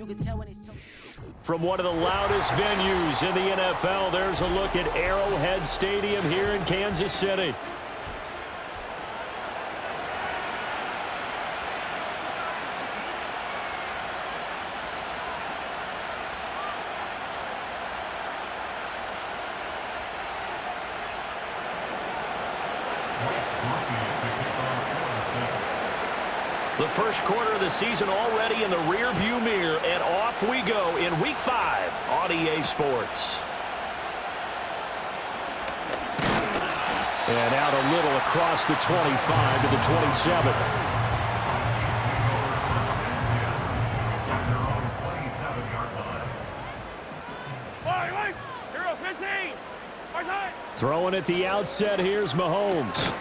You can tell when it's so. From one of the loudest venues in the NFL, there's a look at Arrowhead Stadium here in Kansas City. The first quarter of the season already in the rear-view mirror, and off we go in Week 5 on EA Sports. And out a little across the 25 to the 27. Throwing at the outset, here's Mahomes.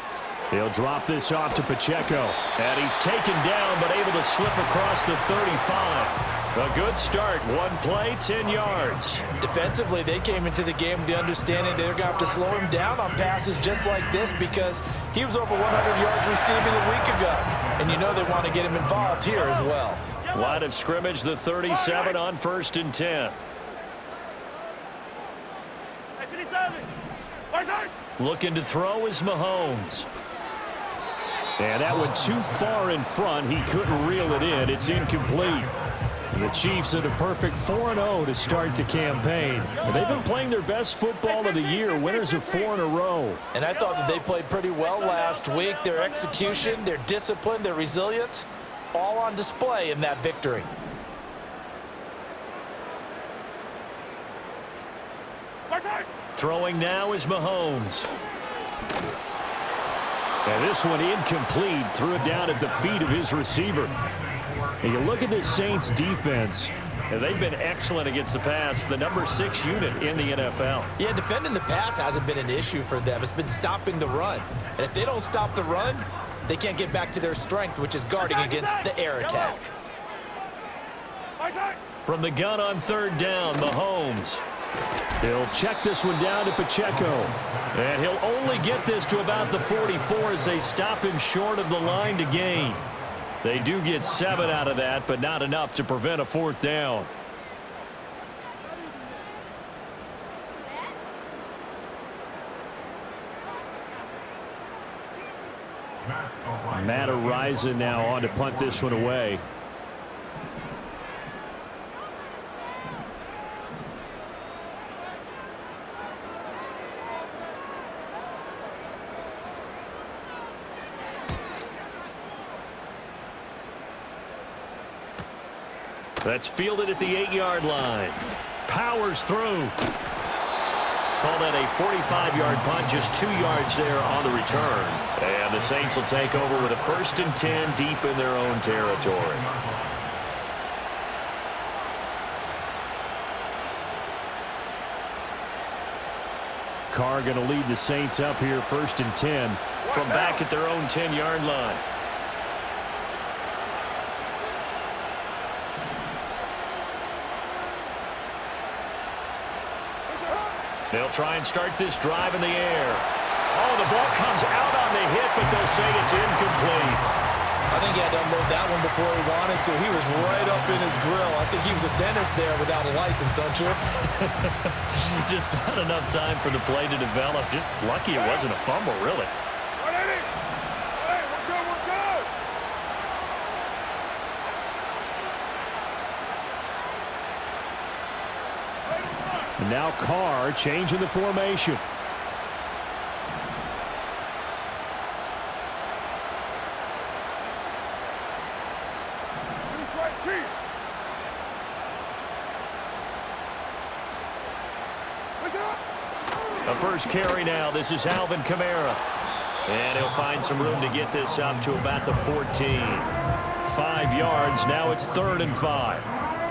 He'll drop this off to Pacheco. And he's taken down, but able to slip across the 35. A good start. One play, 10 yards. Defensively, they came into the game with the understanding they're going to have to slow him down on passes just like this because he was over 100 yards receiving a week ago. And you know they want to get him involved here as well. Line of scrimmage, the 37 on 1st and 10. Looking to throw is Mahomes. And that went too far in front. He couldn't reel it in. It's incomplete. The Chiefs at a perfect 4-0 to start the campaign. They've been playing their best football of the year, winners of 4 in a row. And I thought that they played pretty well last week. Their execution, their discipline, their resilience, all on display in that victory. Throwing now is Mahomes. And this one incomplete. Threw it down at the feet of his receiver. And you look at this Saints defense, and they've been excellent against the pass, the number 6 unit in the NFL. Yeah, defending the pass hasn't been an issue for them. It's been stopping the run. And if they don't stop the run, they can't get back to their strength, which is guarding against the air attack. From the gun on 3rd down, Mahomes. He'll check this one down to Pacheco. And he'll only get this to about the 44 as they stop him short of the line to gain. They do get 7 out of that, but not enough to prevent a 4th down. Matt Ariza now on to punt this one away. That's fielded at the 8-yard line. Powers through. Call that a 45-yard punt, just 2 yards there on the return. And the Saints will take over with a 1st and 10 deep in their own territory. Carr going to lead the Saints up here, 1st and 10 from back at their own 10-yard line. They'll try and start this drive in the air. Oh, the ball comes out on the hit, but they'll say it's incomplete. I think he had to unload that one before he wanted to. He was right up in his grill. I think he was a dentist there without a license, don't you? Just not enough time for the play to develop. Just lucky it wasn't a fumble, really. And now Carr changing the formation. A first carry now. This is Alvin Kamara. And he'll find some room to get this up to about the 14. 5 yards. Now it's 3rd and 5.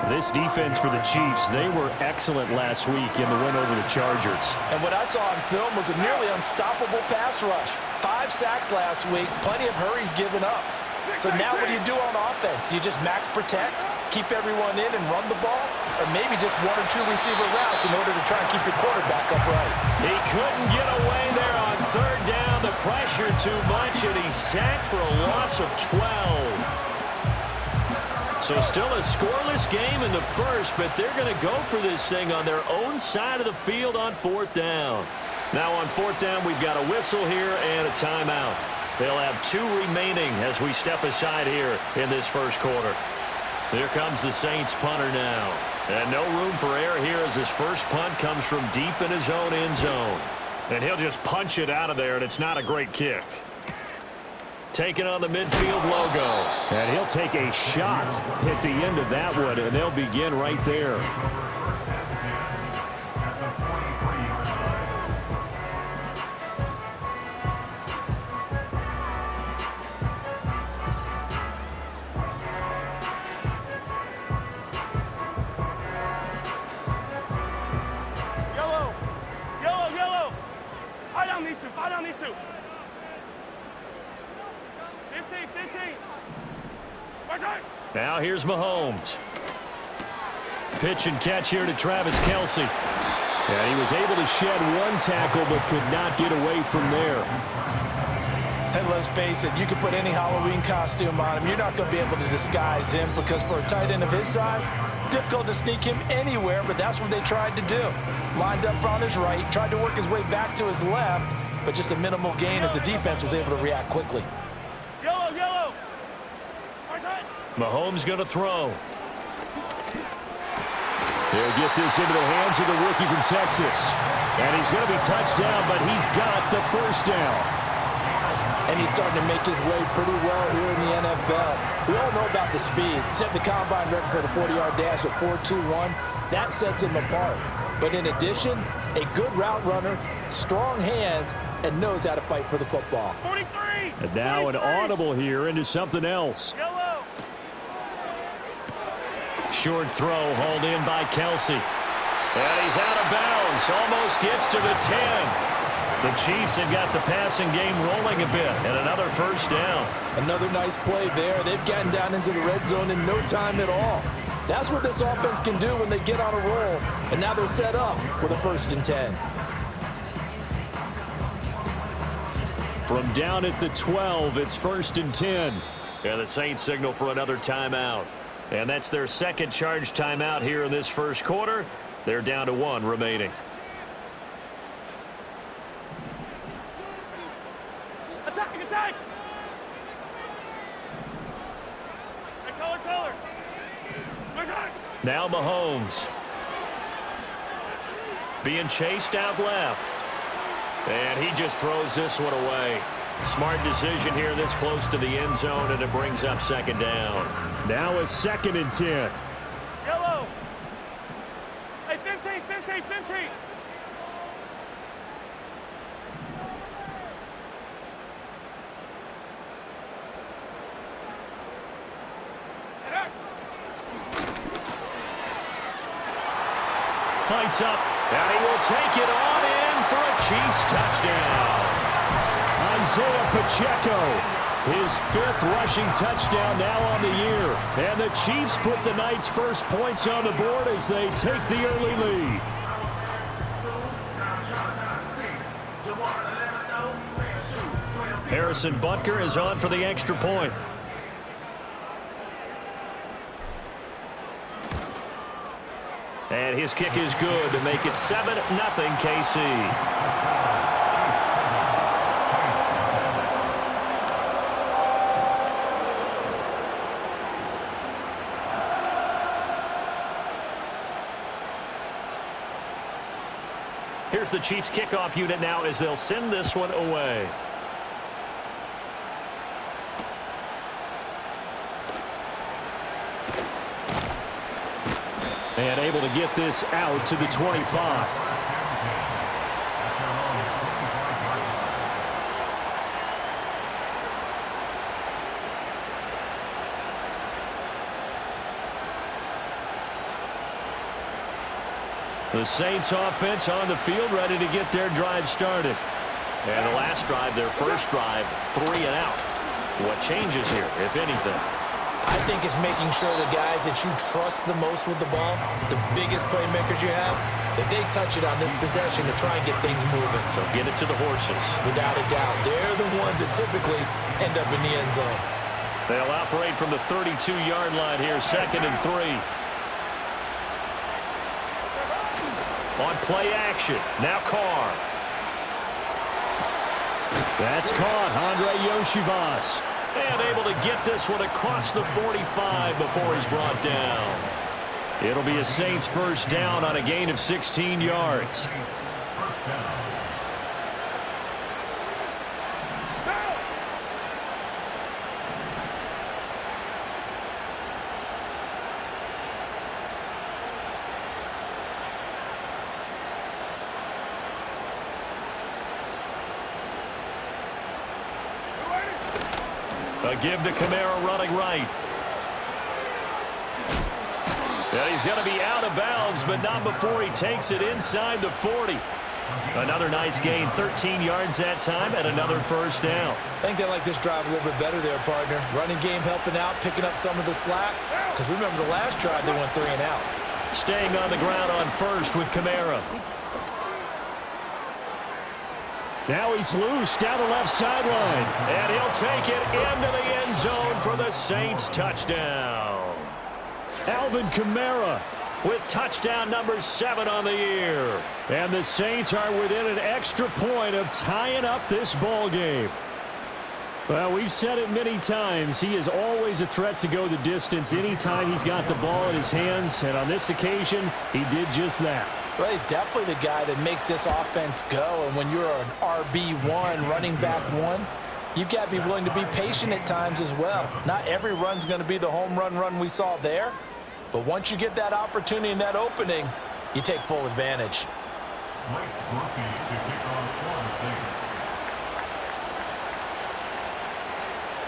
This defense for the Chiefs, they were excellent last week in the win over the Chargers. And what I saw on film was a nearly unstoppable pass rush. 5 sacks last week, plenty of hurries given up. So now what do you do on offense? You just max protect, keep everyone in and run the ball, or maybe just 1 or 2 receiver routes in order to try and keep your quarterback upright. He couldn't get away there on 3rd down. The pressure too much, and he's sacked for a loss of 12. So still a scoreless game in the first, but they're going to go for this thing on their own side of the field on 4th down. Now on 4th down, we've got a whistle here and a timeout. They'll have 2 remaining as we step aside here in this first quarter. Here comes the Saints punter now. And no room for error here as his first punt comes from deep in his own end zone. And he'll just punch it out of there, and it's not a great kick. Taking on the midfield logo. And he'll take a shot at the end of that one, and they'll begin right there. Yellow! Yellow! Yellow! Eye down these two! Eye down these two! 15, 15. Now here's Mahomes. Pitch and catch here to Travis Kelce. And he was able to shed 1 tackle but could not get away from there. And let's face it, you can put any Halloween costume on him. You're not going to be able to disguise him because for a tight end of his size, difficult to sneak him anywhere, but that's what they tried to do. Lined up on his right, tried to work his way back to his left, but just a minimal gain as the defense was able to react quickly. Yellow, yellow. Mahomes going to throw. He'll get this into the hands of the rookie from Texas. And he's going to be touched down, but he's got the first down. And he's starting to make his way pretty well here in the NFL. We all know about the speed. Set the combine record for the 40-yard dash at 4.21. That sets him apart. But in addition, a good route runner, strong hands, and knows how to fight for the football. 43! And now 43. an audible here into something else. Yellow! Short throw hauled in by Kelce. And he's out of bounds. Almost gets to the 10. The Chiefs have got the passing game rolling a bit. And another first down. Another nice play there. They've gotten down into the red zone in no time at all. That's what this offense can do when they get on a roll. And now they're set up with a 1st and 10. From down at the 12, it's 1st and 10. And the Saints signal for another timeout. And that's their second charge timeout here in this first quarter. They're down to 1 remaining. Attack, attack! Hey, color! Now Mahomes. Being chased out left. And he just throws this one away. Smart decision here this close to the end zone, and it brings up 2nd down. Now a 2nd and 10. Yellow! Hey, 15, 15, 15! Fights up, and he will take it on in for a Chiefs touchdown. Isaiah Pacheco, his 5th rushing touchdown now on the year. And the Chiefs put the Knights' first points on the board as they take the early lead. Harrison Butker is on for the extra point. And his kick is good to make it 7-0 KC. Here's the Chiefs kickoff unit now as they'll send this one away. And able to get this out to the 25. The Saints offense on the field ready to get their drive started. And the last drive, their first drive, 3 and out. What changes here, if anything? I think it's making sure the guys that you trust the most with the ball, the biggest playmakers you have, that they touch it on this possession to try and get things moving. So get it to the horses. Without a doubt, they're the ones that typically end up in the end zone. They'll operate from the 32-yard line here, 2nd and 3. On play action, now Carr. That's caught, Andre Yoshivas. And able to get this one across the 45 before he's brought down. It'll be a Saints first down on a gain of 16 yards. A give to Kamara running right. Yeah, he's going to be out of bounds, but not before he takes it inside the 40. Another nice gain, 13 yards that time, and another first down. I think they like this drive a little bit better there, partner. Running game helping out, picking up some of the slack. Because remember, the last drive they went 3 and out. Staying on the ground on first with Kamara. Now he's loose down the left sideline. And he'll take it into the end zone for the Saints touchdown. Alvin Kamara with touchdown number 7 on the year. And the Saints are within an extra point of tying up this ball game. Well, we've said it many times. He is always a threat to go the distance anytime he's got the ball in his hands. And on this occasion, he did just that. Well, he's definitely the guy that makes this offense go. And when you're an RB1, running back 1, you've got to be willing to be patient at times as well. Not every run's going to be the home run we saw there. But once you get that opportunity and that opening, you take full advantage.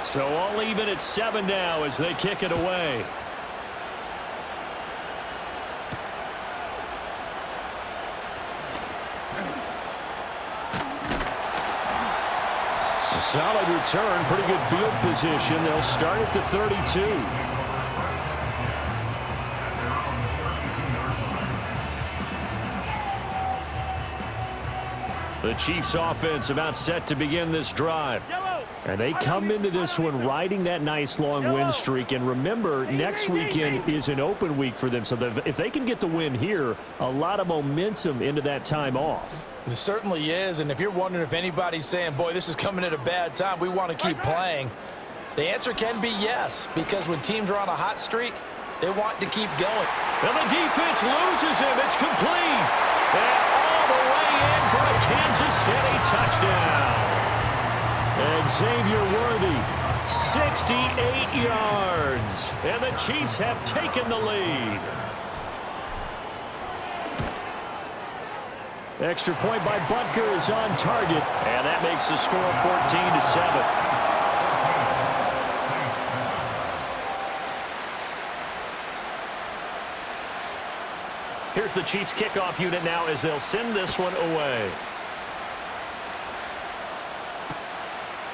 So all even at 7 now as they kick it away. A solid return, pretty good field position. They'll start at the 32. The Chiefs offense about set to begin this drive. And they come into this one riding that nice long win streak. And remember, next weekend is an open week for them. So if they can get the win here, a lot of momentum into that time off. It certainly is. And if you're wondering if anybody's saying, boy, this is coming at a bad time, we want to keep playing, the answer can be yes. Because when teams are on a hot streak, they want to keep going. And the defense loses him. It's complete. And all the way in for a Kansas City touchdown. Xavier Worthy, 68 yards. And the Chiefs have taken the lead. Extra point by Butker is on target. And that makes the score 14-7. Here's the Chiefs kickoff unit now as they'll send this one away.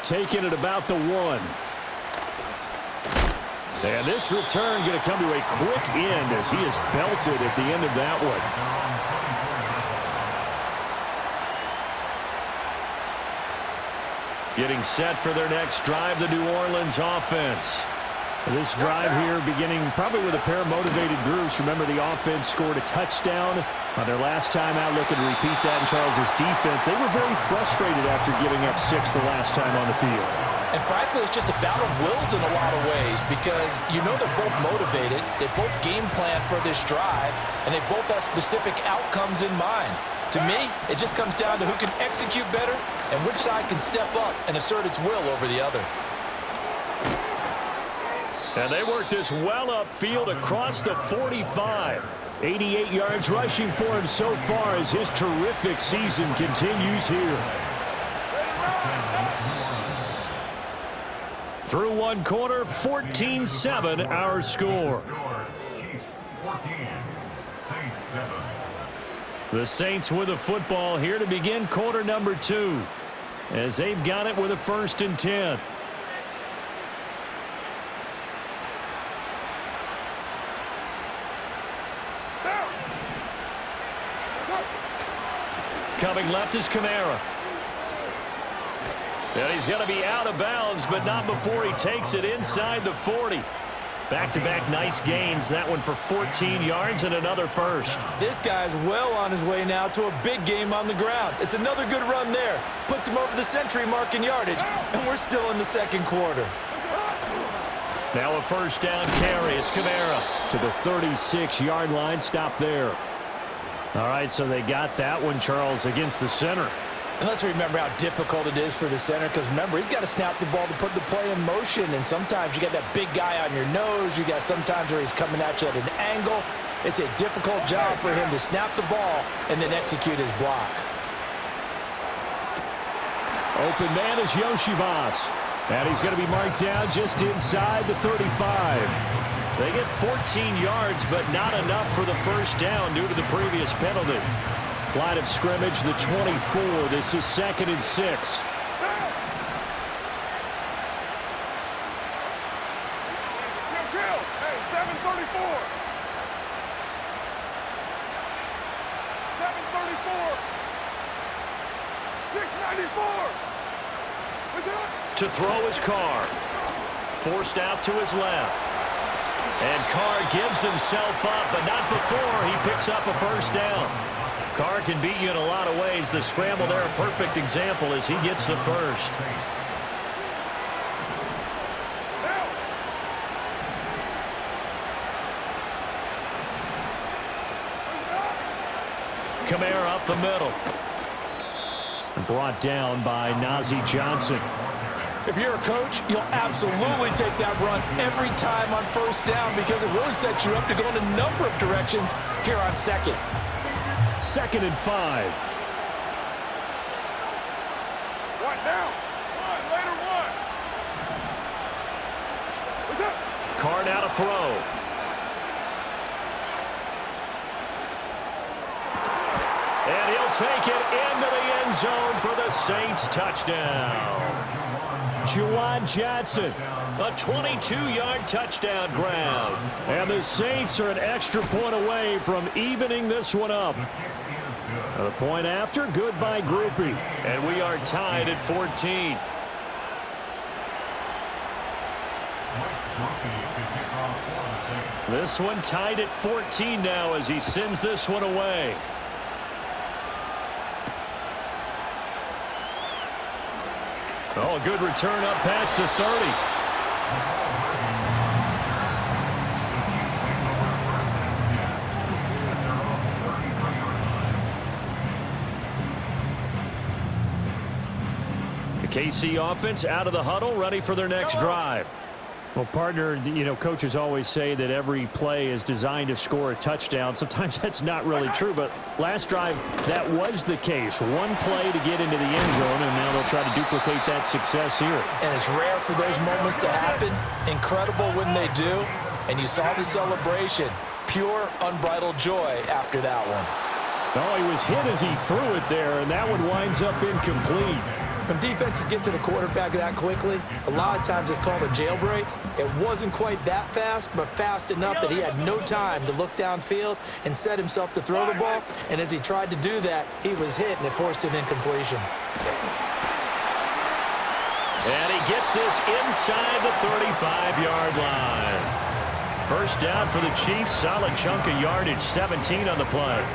Taking it about the 1. And this return going to come to a quick end as he is belted at the end of that one. Getting set for their next drive, the New Orleans offense. This drive here beginning probably with a pair of motivated groups. Remember, the offense scored a touchdown on their last time out, looking to repeat that in Charles's defense. They were very frustrated after giving up 6 the last time on the field. And frankly, it's just a battle of wills in a lot of ways because you know they're both motivated. They both game plan for this drive, and they both have specific outcomes in mind. To me, it just comes down to who can execute better and which side can step up and assert its will over the other. And they work this well upfield across the 45. 88 yards rushing for him so far as his terrific season continues here. Through one quarter, 14-7 our score. The Saints with the football here to begin quarter number 2 as they've got it with a 1st and 10. Coming left is Kamara. And he's going to be out of bounds, but not before he takes it inside the 40. Back-to-back nice gains. That one for 14 yards and another first. This guy's well on his way now to a big game on the ground. It's another good run there. Puts him over the century mark in yardage, and we're still in the second quarter. Now a first down carry. It's Kamara to the 36-yard line. Stop there. All right, so they got that one, Charles, against the center. And let's remember how difficult it is for the center, because remember, he's got to snap the ball to put the play in motion, and sometimes you got that big guy on your nose. You got sometimes where he's coming at you at an angle. It's a difficult job for him to snap the ball and then execute his block. Open man is Yoshivas, and he's going to be marked down just inside the 35. They get 14 yards, but not enough for the first down due to the previous penalty. Line of scrimmage, the 24. This is 2nd and 6. Hey, 734. 734. 694. What's up? To throw his Carr. Forced out to his left. And Carr gives himself up, but not before he picks up a first down. Carr can beat you in a lot of ways. The scramble there, a perfect example as he gets the first. Kamara up the middle. Brought down by Najee Johnson. If you're a coach, you'll absolutely take that run every time on first down, because it really sets you up to go in a number of directions here on second. 2nd and 5. One down. One, later one. What's up? Carr now to throw. And he'll take it into the end zone for the Saints touchdown. Juwan Johnson, a 22-yard touchdown grab. And the Saints are an extra point away from evening this one up. A point after, good by Groupie. And we are tied at 14. This one tied at 14 now as he sends this one away. Oh, good return up past the 30. KC offense out of the huddle, ready for their next drive. Well, partner, you know, coaches always say that every play is designed to score a touchdown. Sometimes that's not really true, but last drive, that was the case. One play to get into the end zone, and now they'll try to duplicate that success here. And it's rare for those moments to happen. Incredible when they do. And you saw the celebration. Pure, unbridled joy after that one. Oh, he was hit as he threw it there, and that one winds up incomplete. When defenses get to the quarterback that quickly, a lot of times it's called a jailbreak. It wasn't quite that fast, but fast enough that he had no time to look downfield and set himself to throw the ball. And as he tried to do that, he was hit, and it forced an incompletion. And he gets this inside the 35-yard line. First down for the Chiefs. Solid chunk of yardage, 17 on the play.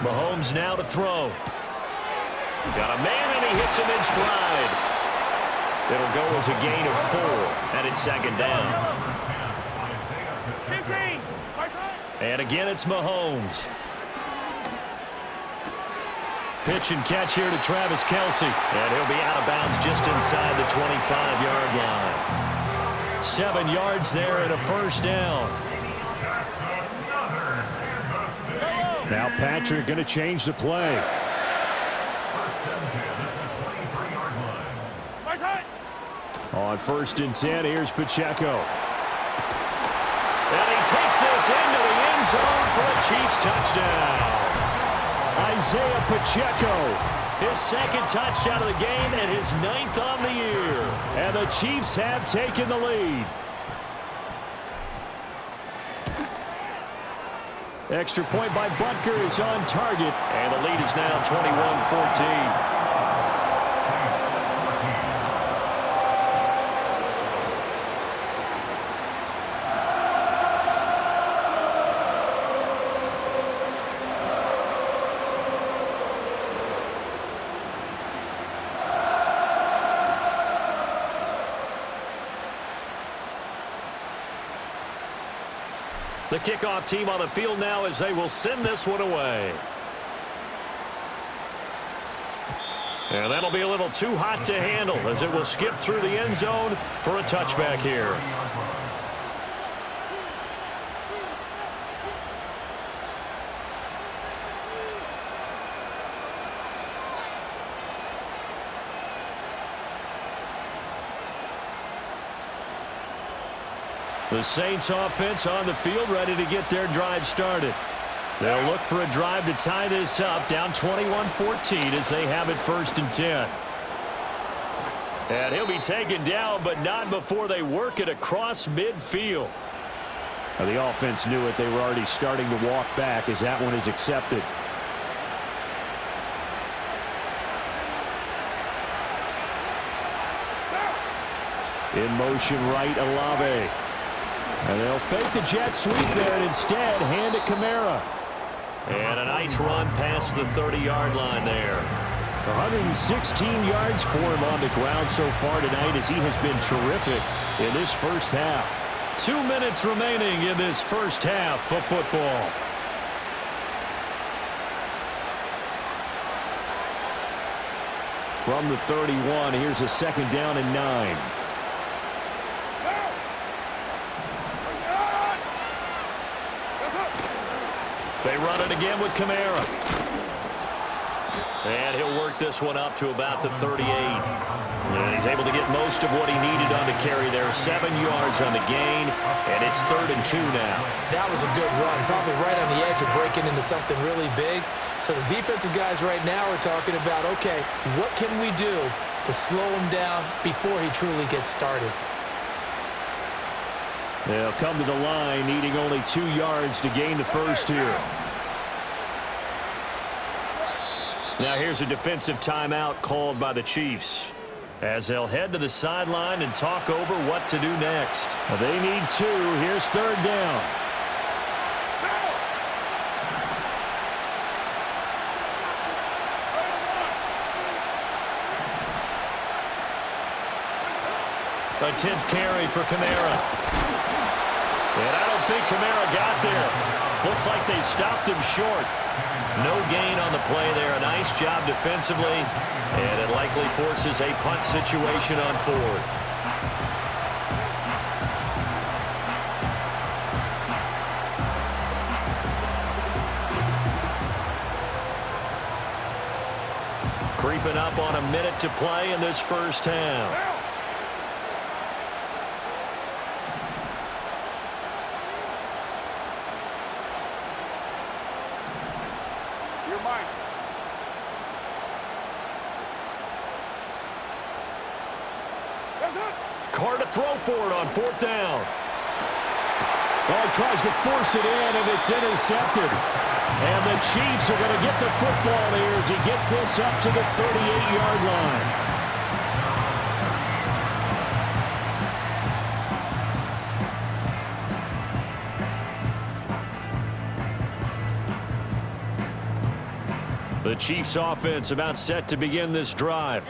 Mahomes now to throw. Got a man, and he hits him in stride. It'll go as a gain of 4, and it's second down. 15. And again, it's Mahomes. Pitch and catch here to Travis Kelce. And he'll be out of bounds just inside the 25-yard line. 7 yards there and a first down. Now Patrick going to change the play. On 1st and 10, here's Pacheco. And he takes this into the end zone for a Chiefs touchdown. Isaiah Pacheco, his second touchdown of the game and his 9th on the year. And the Chiefs have taken the lead. Extra point by Butker is on target. And the lead is now 21-14. The kickoff team on the field now as they will send this one away. And that'll be a little too hot to handle as it will skip through the end zone for a touchback here. The Saints offense on the field ready to get their drive started. They'll look for a drive to tie this up, down 21-14 as they have it 1st and 10. And he'll be taken down, but not before they work it across midfield. Now, the offense knew it. They were already starting to walk back as that one is accepted. In motion right, Olave. And they'll fake the jet sweep there and instead hand it Kamara. And a nice run past the 30-yard line there. 116 yards for him on the ground so far tonight as he has been terrific in this first half. 2 minutes remaining in this first half of football. From the 31, here's a 2nd down and 9. They run it again with Kamara. And he'll work this one up to about the 38. And he's able to get most of what he needed on the carry there. 7 yards on the gain, and it's 3rd and 2 now. That was a good run, probably right on the edge of breaking into something really big. So the defensive guys right now are talking about, okay, what can we do to slow him down before he truly gets started? They'll come to the line, needing only 2 yards to gain the first here. Now here's a defensive timeout called by the Chiefs as they'll head to the sideline and talk over what to do next. Well, they need 2. Here's 3rd down. A 10th carry for Kamara. And I don't think Kamara got there. Looks like they stopped him short. No gain on the play there. A nice job defensively. And it likely forces a punt situation on 4th. Creeping up on a minute to play in this first half. Carr to throw for it on 4th down. Well, he tries to force it in, and it's intercepted. And the Chiefs are going to get the football here as he gets this up to the 38-yard line. The Chiefs offense about set to begin this drive.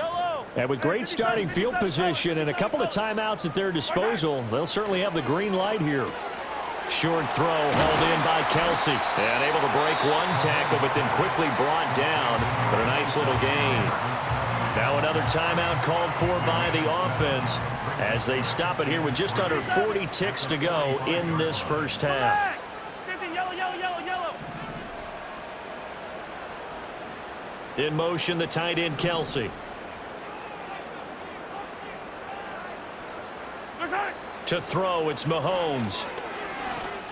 And with great starting field position and a couple of timeouts at their disposal, they'll certainly have the green light here. Short throw held in by Kelsey. And able to break one tackle, but then quickly brought down. But a nice little gain. Now another timeout called for by the offense as they stop it here with just under 40 ticks to go in this first half. In motion, the tight end, Kelsey. To throw, it's Mahomes.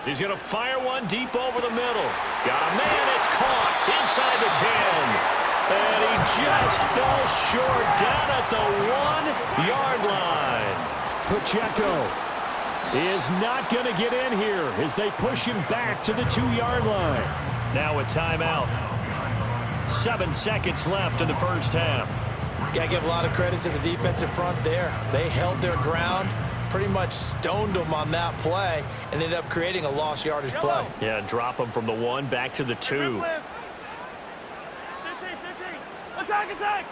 He's going to fire one deep over the middle. Got a man, it's caught inside the 10. And he just falls short down at the 1-yard line. Pacheco. is not going to get in here as they push him back to the 2-yard line. Now a timeout. 7 seconds left in the first half. Got to give a lot of credit to the defensive front there. They held their ground, pretty much stoned them on that play, and ended up creating a lost yardage play. Yeah, drop them from the 1 back to the 2. 15, 15. Attack, attack.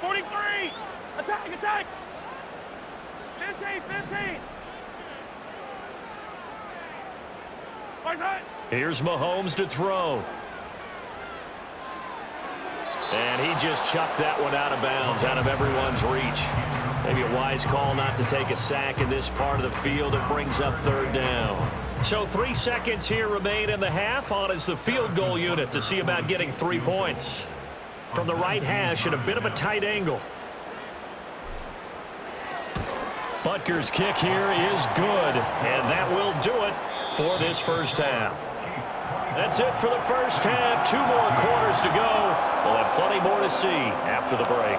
43. Attack, attack. 15, 15. Here's Mahomes to throw. And he just chucked that one out of bounds, out of everyone's reach. Maybe a wise call not to take a sack in this part of the field. It brings up 3rd down. So 3 seconds here remain in the half. On is the field goal unit to see about getting 3 points. From the right hash at a bit of a tight angle. Butker's kick here is good, and that will do it for this first half. That's it for the first half. 2 more quarters to go. We'll have plenty more to see after the break.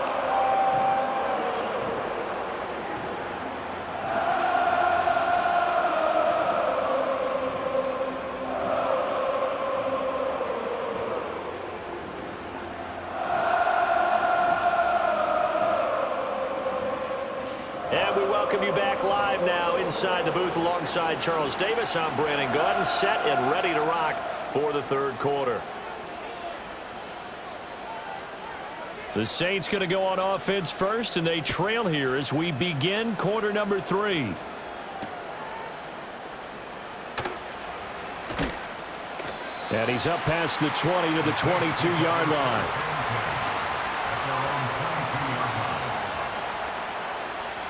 And we welcome you back live now inside the booth alongside Charles Davis. I'm Brandon Gordon, set and ready to rock for the 3rd quarter. The Saints going to go on offense first, and they trail here as we begin quarter number 3. And he's up past the 20 to the 22-yard line.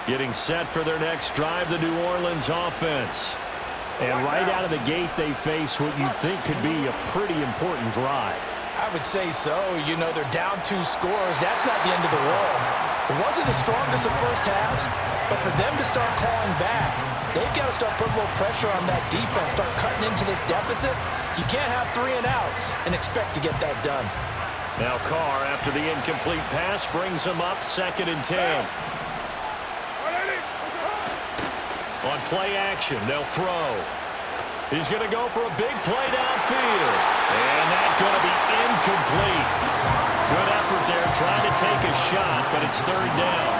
Getting set for their next drive, the New Orleans offense. And right out of the gate, they face what you think could be a pretty important drive. I would say so. You know, they're down 2 scores. That's not the end of the world. It wasn't the strongest of first halves, but for them to start calling back, they've got to start putting a little pressure on that defense, start cutting into this deficit. You can't have 3 and outs and expect to get that done. Now Carr, after the incomplete pass, brings them up 2nd and 10. On play action, they'll throw. He's going to go for a big play downfield. And that's going to be incomplete. Good effort there trying to take a shot, but it's 3rd down.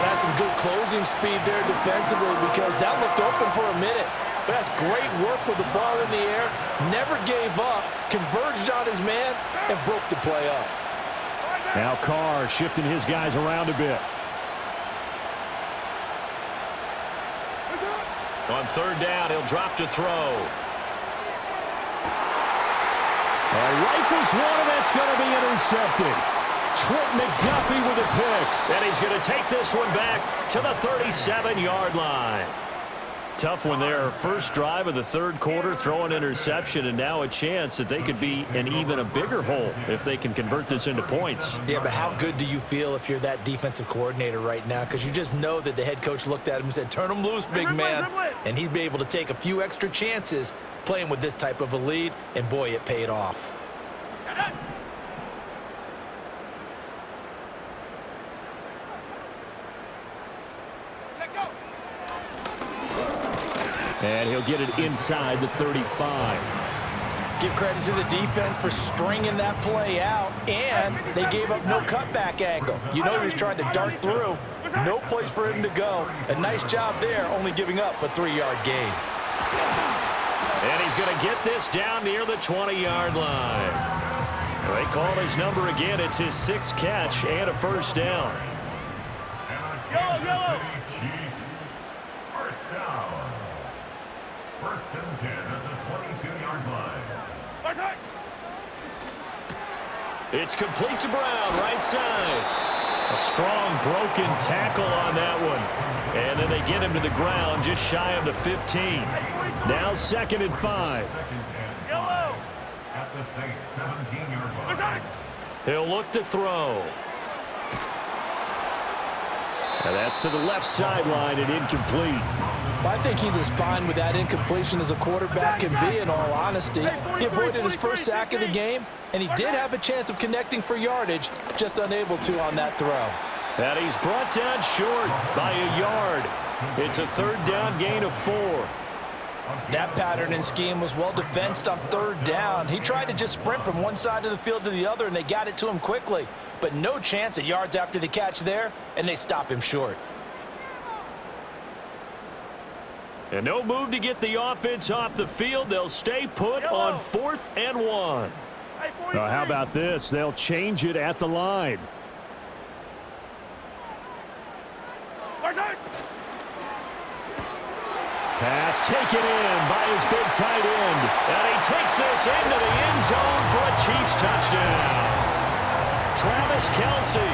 That's some good closing speed there defensively because that looked open for a minute. But that's great work with the ball in the air. Never gave up, converged on his man, and broke the play up. Now Carr shifting his guys around a bit. On 3rd down, he'll drop to throw. Rifles one, and that's going to be intercepted. Trent McDuffie with a pick. And he's going to take this one back to the 37-yard line. Tough one there. First drive of the 3rd quarter, throw an interception, and now a chance that they could be in even a bigger hole if they can convert this into points. Yeah, but how good do you feel if you're that defensive coordinator right now? Because you just know that the head coach looked at him and said, turn him loose, big man. And he's been able to take a few extra chances playing with this type of a lead, and boy, it paid off. And he'll get it inside the 35. Give credit to the defense for stringing that play out, and they gave up no cutback angle. You know he was trying to dart through. No place for him to go. A nice job there, only giving up a 3-yard gain. And he's going to get this down near the 20-yard line. They call his number again. It's his 6th catch and a 1st down. Yellow, yellow. First down. 1st and 10 at the 22-yard line. It's complete to Brown, right side. A strong broken tackle on that one. And then they get him to the ground just shy of the 15. Now 2nd and 5. Yellow. At the Saints 17-yard line. He'll look to throw. And that's to the left sideline and incomplete. Well, I think he's as fine with that incompletion as a quarterback can be, in all honesty. He avoided his first sack of the game, and he did have a chance of connecting for yardage, just unable to on that throw. And he's brought down short by a yard. It's a third down gain of 4. That pattern and scheme was well defensed on third down. He tried to just sprint from one side of the field to the other, and they got it to him quickly. But no chance at yards after the catch there, and they stop him short. And no move to get the offense off the field. They'll stay put on 4th and 1. How about this? They'll change it at the line. Pass taken in by his big tight end. And he takes this into the end zone for a Chiefs touchdown. Travis Kelce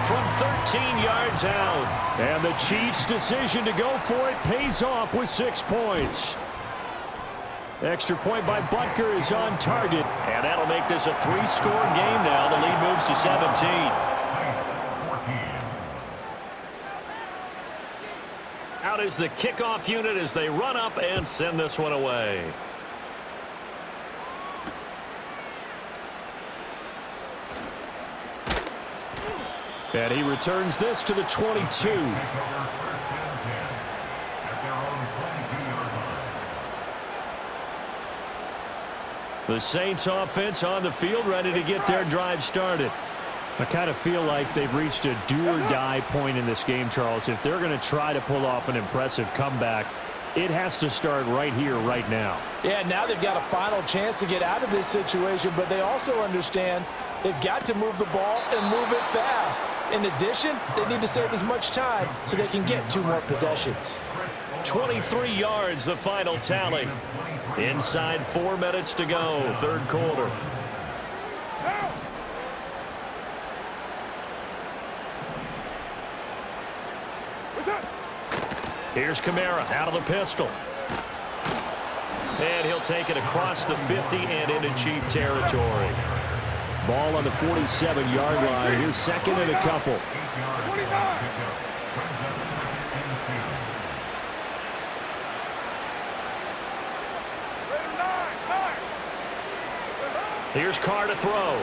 from 13 yards out. And the Chiefs' decision to go for it pays off with 6 points. Extra point by Butker is on target. And that'll make this a 3-score game now. The lead moves to 17. Out is the kickoff unit as they run up and send this one away. And he returns this to the 22. The Saints offense on the field ready to get their drive started. I kind of feel like they've reached a do-or-die point in this game, Charles. If they're going to try to pull off an impressive comeback, it has to start right here, right now. Yeah, now they've got a final chance to get out of this situation, but they also understand they've got to move the ball and move it fast. In addition, they need to save as much time so they can get 2 more possessions. 23 yards, the final tally. Inside 4 minutes to go, third quarter. Here's Kamara out of the pistol. And he'll take it across the 50 and into Chief territory. Ball on the 47-yard line. Here's second and a couple. 29. Here's Carr to throw.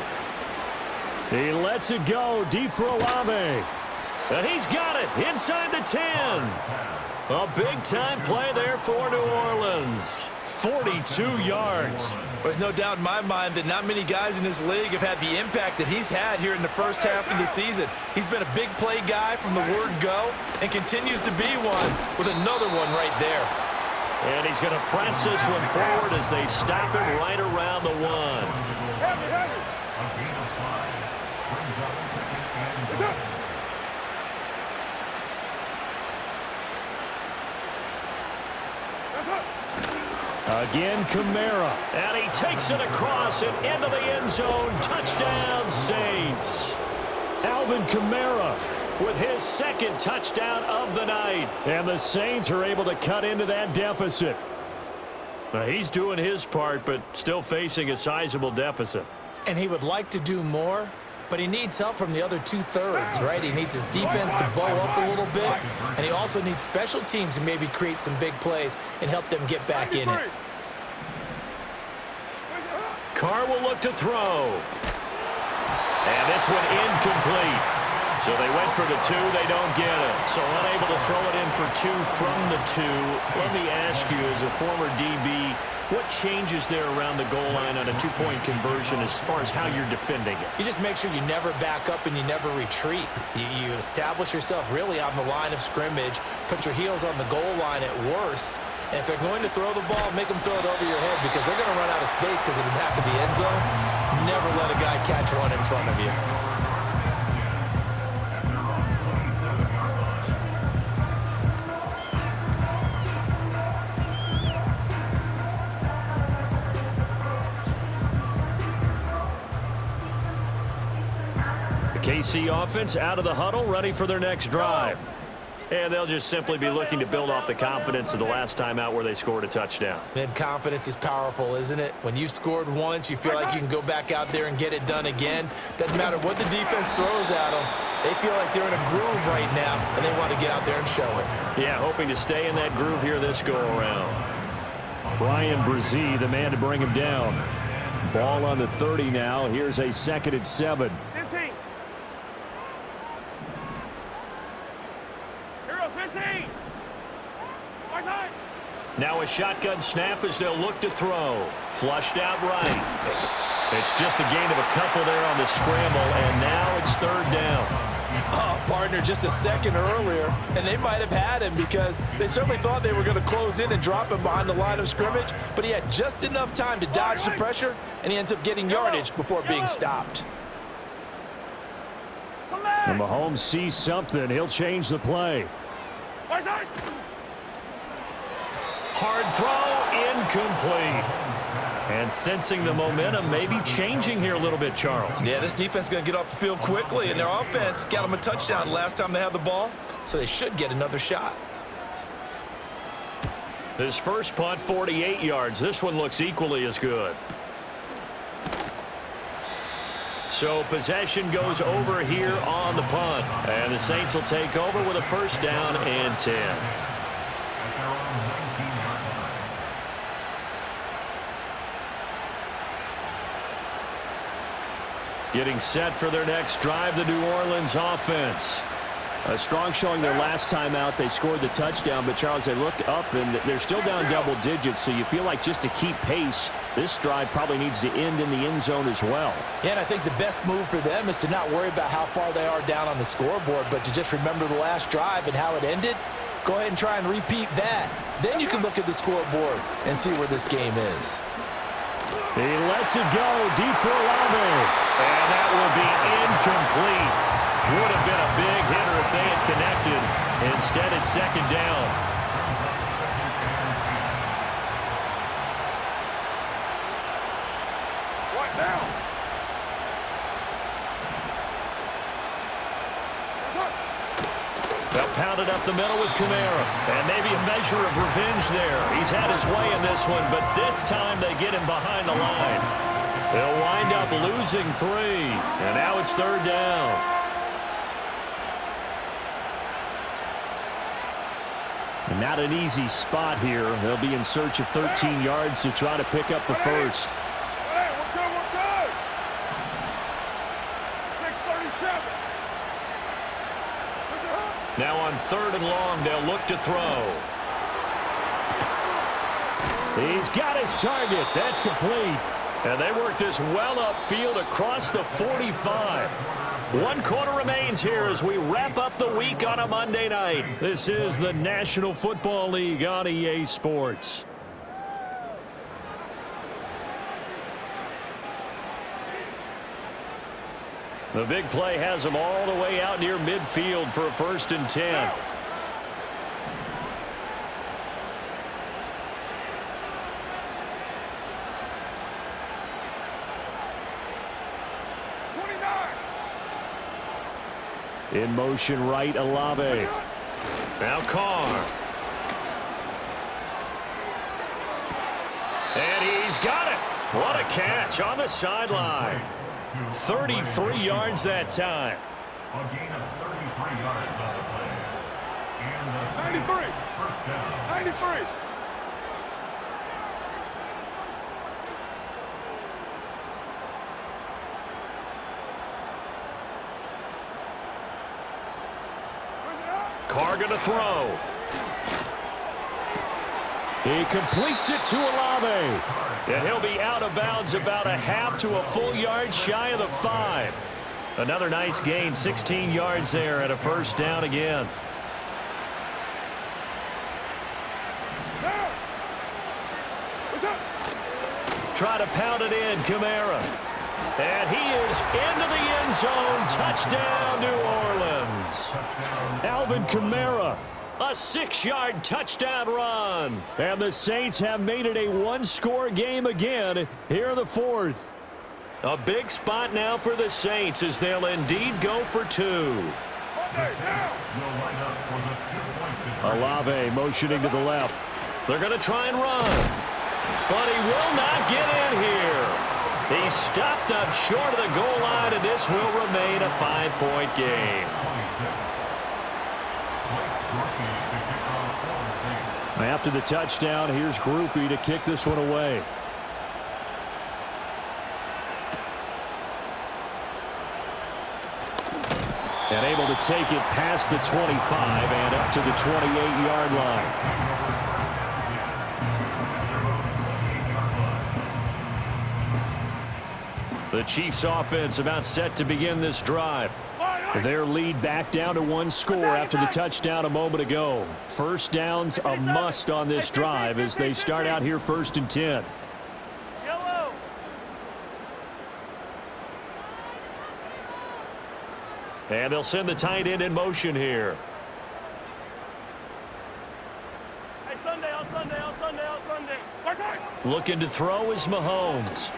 He lets it go deep for Olave. And he's got it inside the 10. A big-time play there for New Orleans. 42 yards. There's no doubt in my mind that not many guys in this league have had the impact that he's had here in the first half of the season. He's been a big play guy from the word go and continues to be one with another one right there. And he's going to press this one forward as they stop him right around the 1. Again, Kamara. And he takes it across and into the end zone. Touchdown, Saints. Alvin Kamara with his second touchdown of the night. And the Saints are able to cut into that deficit. He's doing his part, but still facing a sizable deficit. And he would like to do more, but he needs help from the other 2/3, right? He needs his defense to bow up a little bit, and he also needs special teams to maybe create some big plays and help them get back in it. Carr will look to throw. And this one incomplete. So they went for the 2. They don't get it. So unable to throw it in for 2 from the 2. Let me ask you, as a former DB, what changes there around the goal line on a 2-point conversion as far as how you're defending it? You just make sure you never back up and you never retreat. You establish yourself really on the line of scrimmage, put your heels on the goal line at worst, and if they're going to throw the ball, make them throw it over your head because they're going to run out of space because of the back of the end zone. Never let a guy catch one in front of you. KC offense out of the huddle, ready for their next drive. And they'll just simply be looking to build off the confidence of the last time out where they scored a touchdown. And confidence is powerful, isn't it? When you've scored once, you feel like you can go back out there and get it done again. Doesn't matter what the defense throws at them. They feel like they're in a groove right now, and they want to get out there and show it. Yeah, hoping to stay in that groove here this go-around. Brian Brzee, the man to bring him down. Ball on the 30 now. Here's a 2nd and 7. 15. Yellow 15. Far side. Now a shotgun snap as they'll look to throw. Flushed out right. It's just a gain of a couple there on the scramble, and now it's third down. Oh, partner, just a second earlier, and they might have had him because they certainly thought they were going to close in and drop him behind the line of scrimmage, but he had just enough time to dodge the pressure, and he ends up getting yardage before being stopped. And Mahomes sees something. He'll change the play. Far side. Hard throw, incomplete. And sensing the momentum may be changing here a little bit, Charles. Yeah, this defense is going to get off the field quickly, and their offense got them a touchdown last time they had the ball, so they should get another shot. His first punt, 48 yards. This one looks equally as good. So possession goes over here on the punt, and the Saints will take over with a first down and 10. Getting set for their next drive, the New Orleans offense. A strong showing their last time out. They scored the touchdown, but, Charles, they looked up, and they're still down double digits, so you feel like just to keep pace, this drive probably needs to end in the end zone as well. Yeah, and I think the best move for them is to not worry about how far they are down on the scoreboard, but to just remember the last drive and how it ended. Go ahead and try and repeat that. Then you can look at the scoreboard and see where this game is. He lets it go deep for Olave. And that will be incomplete. Would have been a big hitter if they had connected. Instead, it's second down. Right now. They'll pound it up the middle with Kamara. And maybe a measure of revenge there. He's had his way in this one, but this time they get him behind the line. They'll wind up losing 3. And now it's third down. And not an easy spot here. They'll be in search of 13 yards to try to pick up the first. Hey, we're good, we're good. 6:37. Now on third and long, they'll look to throw. He's got his target. That's complete. And they work this well upfield across the 45. 1 quarter remains here as we wrap up the week on a Monday night. This is the National Football League on EA Sports. The big play has them all the way out near midfield for a 1st and 10. In motion right, Olave. Now Carr. And he's got it. What a catch on the sideline. 33 yards that time. A gain of 33 yards on the play. And the 93. first down. 93. Carr going to throw. He completes it to Olave. And he'll be out of bounds about a half to a full yard shy of the 5. Another nice gain, 16 yards there and a first down again. Try to pound it in, Kamara. And he is into the end zone. Touchdown, New Orleans. Alvin Kamara, a 6-yard touchdown run. And the Saints have made it a 1-score game again here in the 4th. A big spot now for the Saints as they'll indeed go for 2. Olave motioning to the left. They're going to try and run. But he will not get in here. He stopped up short of the goal line, and this will remain a 5-point game. After the touchdown, here's Groupie to kick this one away. And able to take it past the 25 and up to the 28-yard line. The Chiefs offense about set to begin this drive. Their lead back down to 1 score after the touchdown a moment ago. First down's a must on this drive as they start out here 1st and 10. Yellow. And they'll send the tight end in motion here. Hey, Sunday, on Sunday, on Sunday, on Sunday. Looking to throw is Mahomes.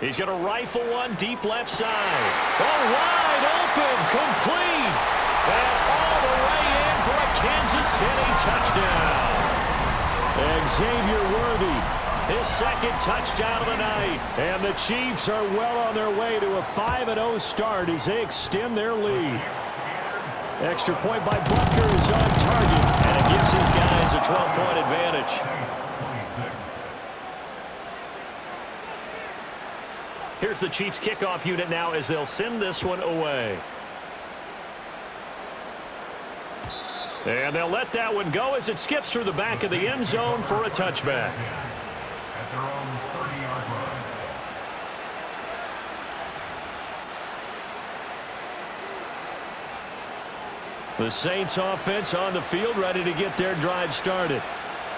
He's going to rifle one deep left side. Oh, wide open, complete. And all the way in for a Kansas City touchdown. Xavier Worthy, his 2nd touchdown of the night. And the Chiefs are well on their way to a 5-0 start as they extend their lead. Extra point by Butker is on target, and it gives his guys a 12-point advantage. Here's the Chiefs kickoff unit now as they'll send this one away. And they'll let that one go as it skips through the back of the end zone for a touchback. At their own 30-yard line. The Saints offense on the field ready to get their drive started.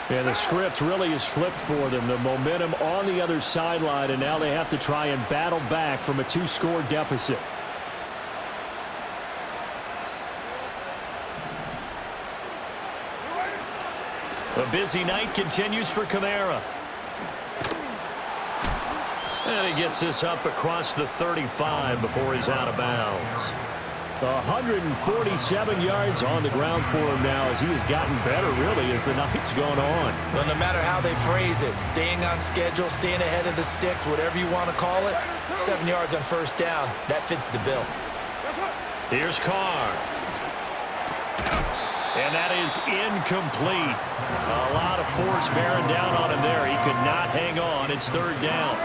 And the script really is flipped for them. The momentum on the other sideline, and now they have to try and battle back from a 2-score deficit. A busy night continues for Kamara. And he gets this up across the 35 before he's out of bounds. 147 yards on the ground for him now as he has gotten better, really, as the night's gone on. Well, no matter how they phrase it, staying on schedule, staying ahead of the sticks, whatever you want to call it, 7 yards on 1st down, that fits the bill. Here's Carr. And that is incomplete. A lot of force bearing down on him there. He could not hang on. It's 3rd down.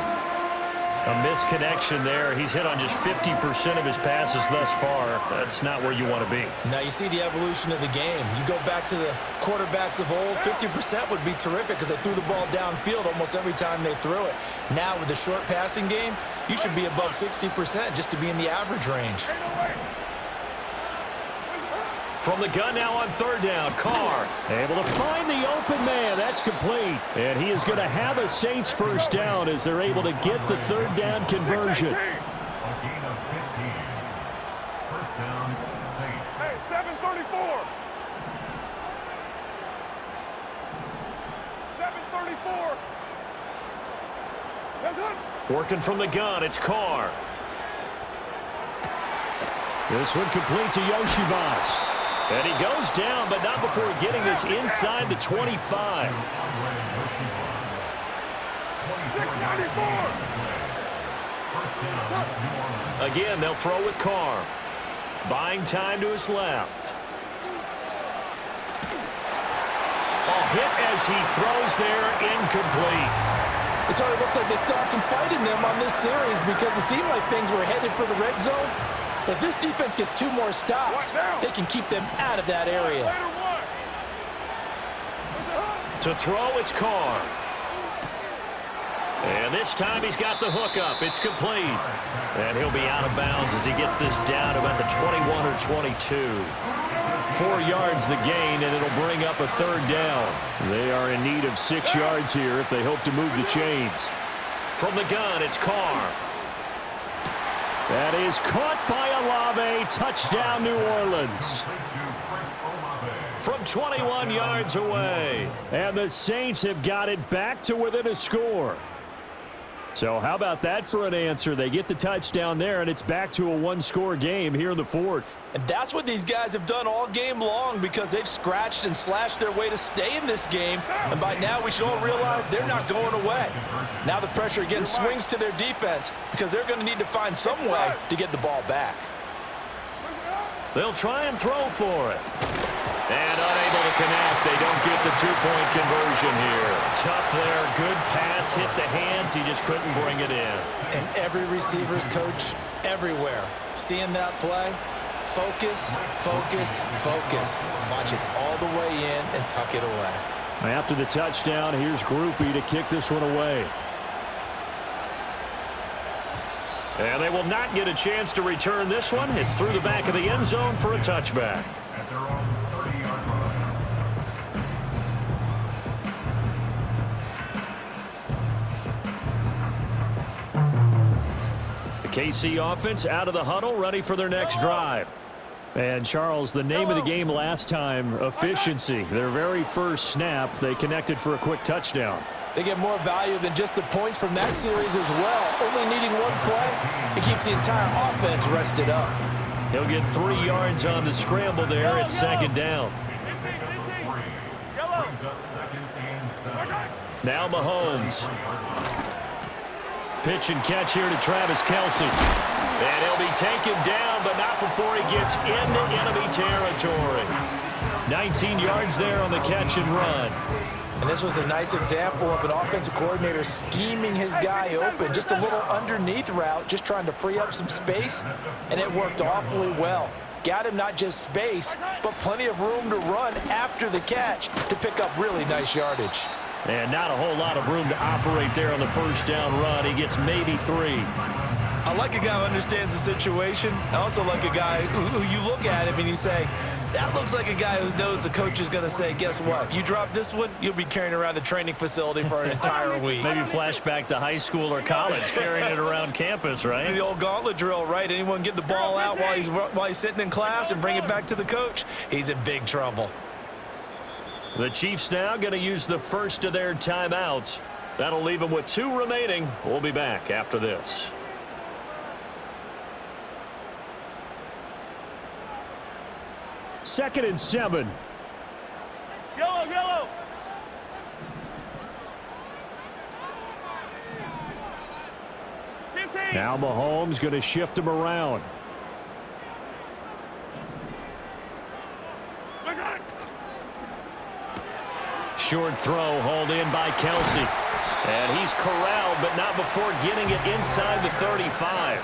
A misconnection there. He's hit on just 50% of his passes thus far. That's not where you want to be. Now you see the evolution of the game. You go back to the quarterbacks of old, 50% would be terrific because they threw the ball downfield almost every time they threw it. Now with the short passing game, you should be above 60% just to be in the average range. From the gun now on 3rd down, Carr able to find the open man. That's complete. And he is going to have a Saints 1st down as they're able to get the 3rd down conversion. A gain of 15. 1st down, Saints. Hey, 7:34. 7:34. That's it. Working from the gun, it's Carr. This one complete to Yoshivas. And he goes down, but not before getting this inside the 25. 6:94. Again, they'll throw with Carr. Buying time to his left. A hit as he throws there, incomplete. It sort of looks like they still have some fight in them on this series because it seemed like things were headed for the red zone. But if this defense gets 2 more stops, they can keep them out of that area. To throw, it's Carr. And this time he's got the hook up. It's complete. And he'll be out of bounds as he gets this down to about the 21 or 22. 4 yards the gain, and it'll bring up a 3rd down. They are in need of 6 yards here if they hope to move the chains. From the gun, it's Carr. That is caught by Olave. Touchdown, New Orleans. From 21 yards away. And the Saints have got it back to within a score. So how about that for an answer? They get the touchdown there, and it's back to a 1-score game here in the 4th. And that's what these guys have done all game long because they've scratched and slashed their way to stay in this game. And by now, we should all realize they're not going away. Now the pressure again swings to their defense because they're going to need to find some way to get the ball back. They'll try and throw for it. And unable to connect. They don't get the 2-point conversion here. Tough there. Good pass. Hit the hands. He just couldn't bring it in. And every receiver's coach everywhere seeing that play, Focus, focus, focus. Watch it all the way in and tuck it away. After the touchdown, here's Groupie to kick this one away. And they will not get a chance to return this one. It's through the back of the end zone for a touchback. At their own 30-yard line. The KC offense out of the huddle, ready for their next drive. And, Charles, the name of the game last time, efficiency. Their very first snap, they connected for a quick touchdown. They get more value than just the points from that series as well. Only needing one play, it keeps the entire offense rested up. He'll get 3 yards on the scramble there at second down. Now Mahomes. Pitch and catch here to Travis Kelce. And he'll be taken down, but not before he gets into enemy territory. 19 yards there on the catch and run. And this was a nice example of an offensive coordinator scheming his guy open. Just a little underneath route, just trying to free up some space, and it worked awfully well. Got him not just space, but plenty of room to run after the catch to pick up really nice yardage. And not a whole lot of room to operate there on the first down run. He gets maybe 3. I like a guy who understands the situation. I also like a guy who you look at him and you say, that looks like a guy who knows the coach is going to say, guess what? You drop this one, you'll be carrying around the training facility for an entire week. Maybe flashback to high school or college, carrying it around campus, right? The old gauntlet drill, right? Anyone get the ball out while he's sitting in class and bring it back to the coach, he's in big trouble. The Chiefs now going to use the first of their timeouts. That'll leave them with 2 remaining. We'll be back after this. Second and 7. Yellow, yellow. Now Mahomes going to shift him around. Short throw hauled in by Kelce. And he's corralled, but not before getting it inside the 35.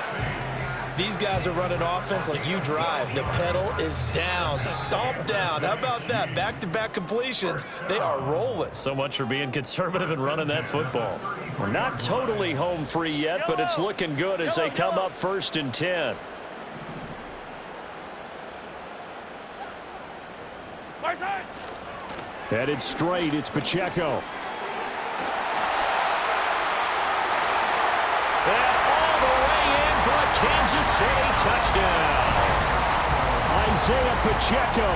These guys are running offense like you drive. The pedal is down, stomp down. How about that? Back-to-back completions. They are rolling. So much for being conservative and running that football. We're not totally home free yet, but it's looking good as they come up first and 10. Headed straight, it's Pacheco. And all the way in for a Kansas City touchdown. Isaiah Pacheco,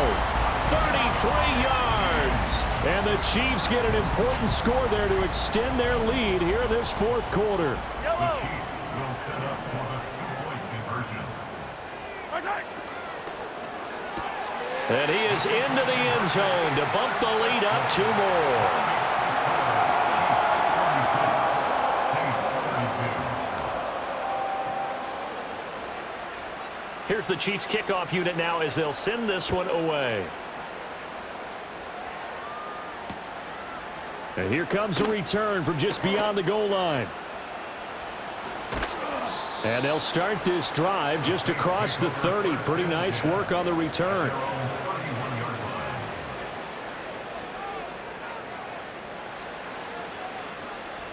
33 yards. And the Chiefs get an important score there to extend their lead here in this fourth quarter. The Chiefs will set up for the 2-point conversion. And he is into the end zone to bump the lead up 2 more. Here's the Chiefs kickoff unit now as they'll send this one away. And here comes a return from just beyond the goal line. And they'll start this drive just across the 30. Pretty nice work on the return.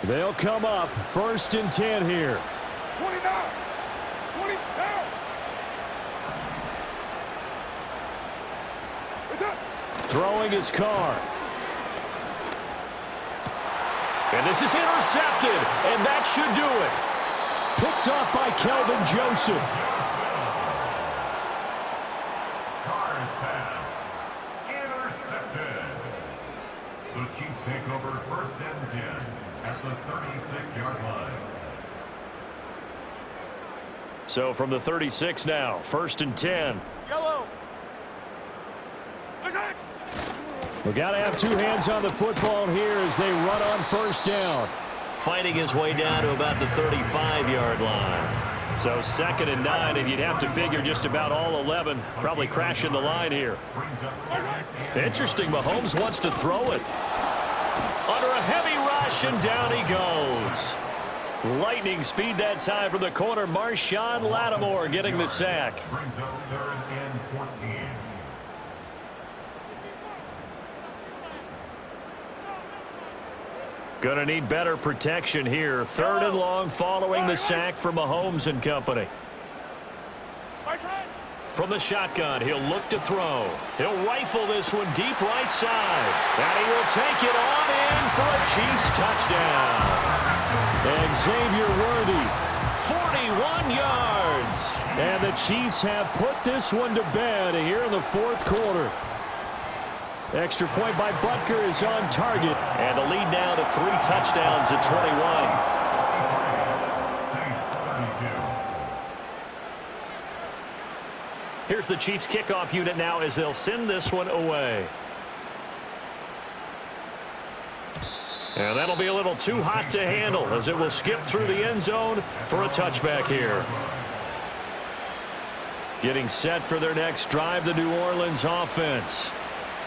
They'll come up first and 10 here. 29. 20 down. Throwing his car. And this is intercepted, and that should do it. Picked off by Kelvin Joseph. Carr's pass. Intercepted. The Chiefs take over first and 10 at the 36-yard line. So from the 36 now, first and 10. Yellow. We got to have 2 hands on the football here as they run on first down. Fighting his way down to about the 35-yard line. So second and 9, and you'd have to figure just about all 11 probably crashing the line here. Interesting, Mahomes wants to throw it. Under a heavy rush, and down he goes. Lightning speed that time from the corner. Marshawn Lattimore getting the sack. Brings up 3rd and 14. Going to need better protection here. 3rd and long following the sack from Mahomes and company. From the shotgun, he'll look to throw. He'll rifle this one deep right side. And he will take it on in for a Chiefs touchdown. Xavier Worthy, 41 yards. And the Chiefs have put this one to bed here in the 4th quarter. Extra point by Butker is on target. And the lead now to 3 touchdowns at 21. Here's the Chiefs kickoff unit now as they'll send this one away. And that'll be a little too hot to handle as it will skip through the end zone for a touchback here. Getting set for their next drive, the New Orleans offense.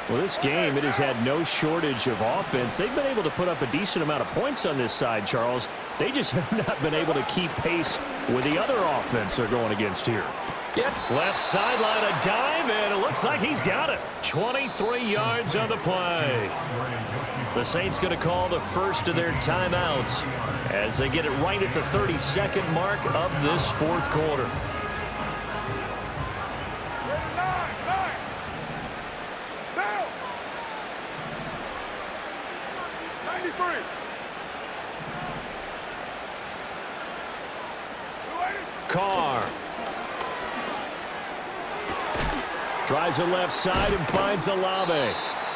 Well, this game, it has had no shortage of offense. They've been able to put up a decent amount of points on this side, Charles. They just have not been able to keep pace with the other offense they're going against here. Yep. Left sideline, a dive, and it looks like he's got it. 23 yards on the play. The Saints going to call the first of their timeouts as they get it right at the 32nd mark of this 4th quarter. Carr. Tries the left side and finds Olave.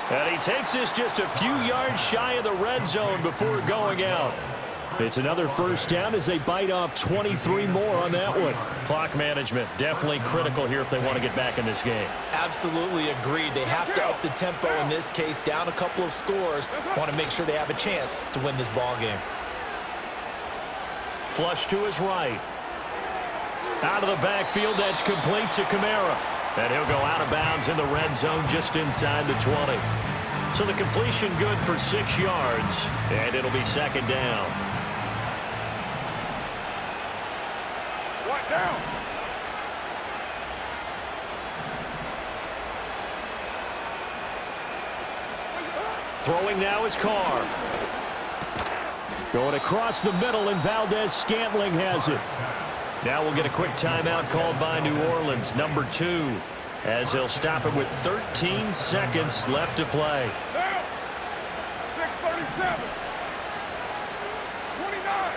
And he takes this just a few yards shy of the red zone before going out. It's another first down as they bite off 23 more on that one. Clock management definitely critical here if they want to get back in this game. Absolutely agreed. They have to up the tempo in this case, down a couple of scores. Want to make sure they have a chance to win this ball game. Flush to his right. Out of the backfield, that's complete to Kamara. And he'll go out of bounds in the red zone just inside the 20. So the completion good for 6 yards, and it'll be 2nd down. What down? Throwing now is Carr. Going across the middle, and Valdez-Scantling has it. Now we'll get a quick timeout called by New Orleans, number 2, as they'll stop it with 13 seconds left to play. Down. 6:37. 29.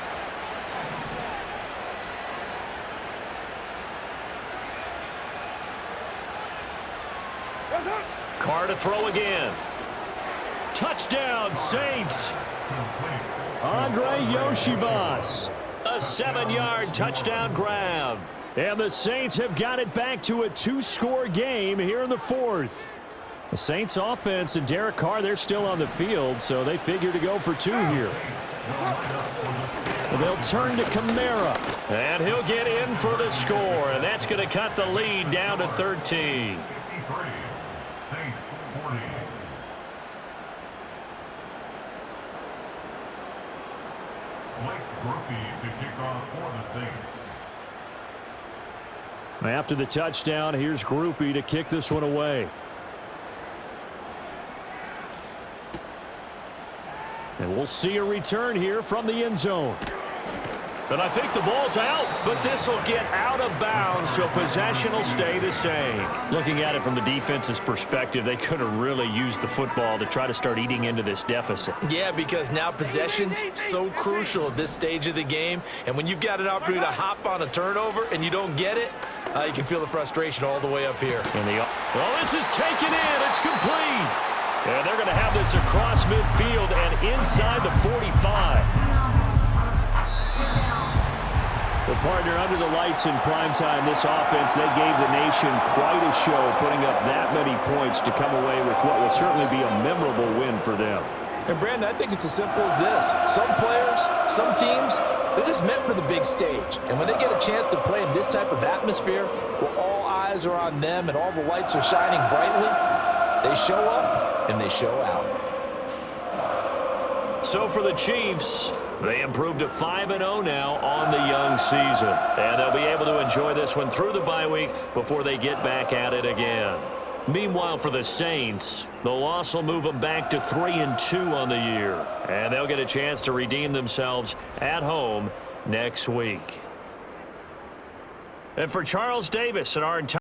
That's it. Carr to throw again. Touchdown, Saints. Andre Yoshivas. A 7-yard touchdown grab. And the Saints have got it back to a 2-score game here in the 4th. The Saints offense and Derek Carr, they're still on the field, so they figure to go for 2 here. And they'll turn to Kamara. And he'll get in for the score, and that's going to cut the lead down to 13. Saints 40. To kick off for the Saints. After the touchdown, here's Groupie to kick this one away. And we'll see a return here from the end zone. And I think the ball's out, but this will get out of bounds, so possession will stay the same. Looking at it from the defense's perspective, they could have really used the football to try to start eating into this deficit. Yeah, because now possession's so crucial at this stage of the game. And when you've got an opportunity to hop on a turnover and you don't get it, you can feel the frustration all the way up here. And this is taken in. It's complete. And they're going to have this across midfield and inside the 45. The partner under the lights in primetime, this offense, they gave the nation quite a show, putting up that many points to come away with what will certainly be a memorable win for them. And, Brandon, I think it's as simple as this. Some players, some teams, they're just meant for the big stage. And when they get a chance to play in this type of atmosphere, where all eyes are on them and all the lights are shining brightly, they show up and they show out. So for the Chiefs, they improved to 5-0 now on the young season. And they'll be able to enjoy this one through the bye week before they get back at it again. Meanwhile, for the Saints, the loss will move them back to 3-2 on the year. And they'll get a chance to redeem themselves at home next week. And for Charles Davis and our entire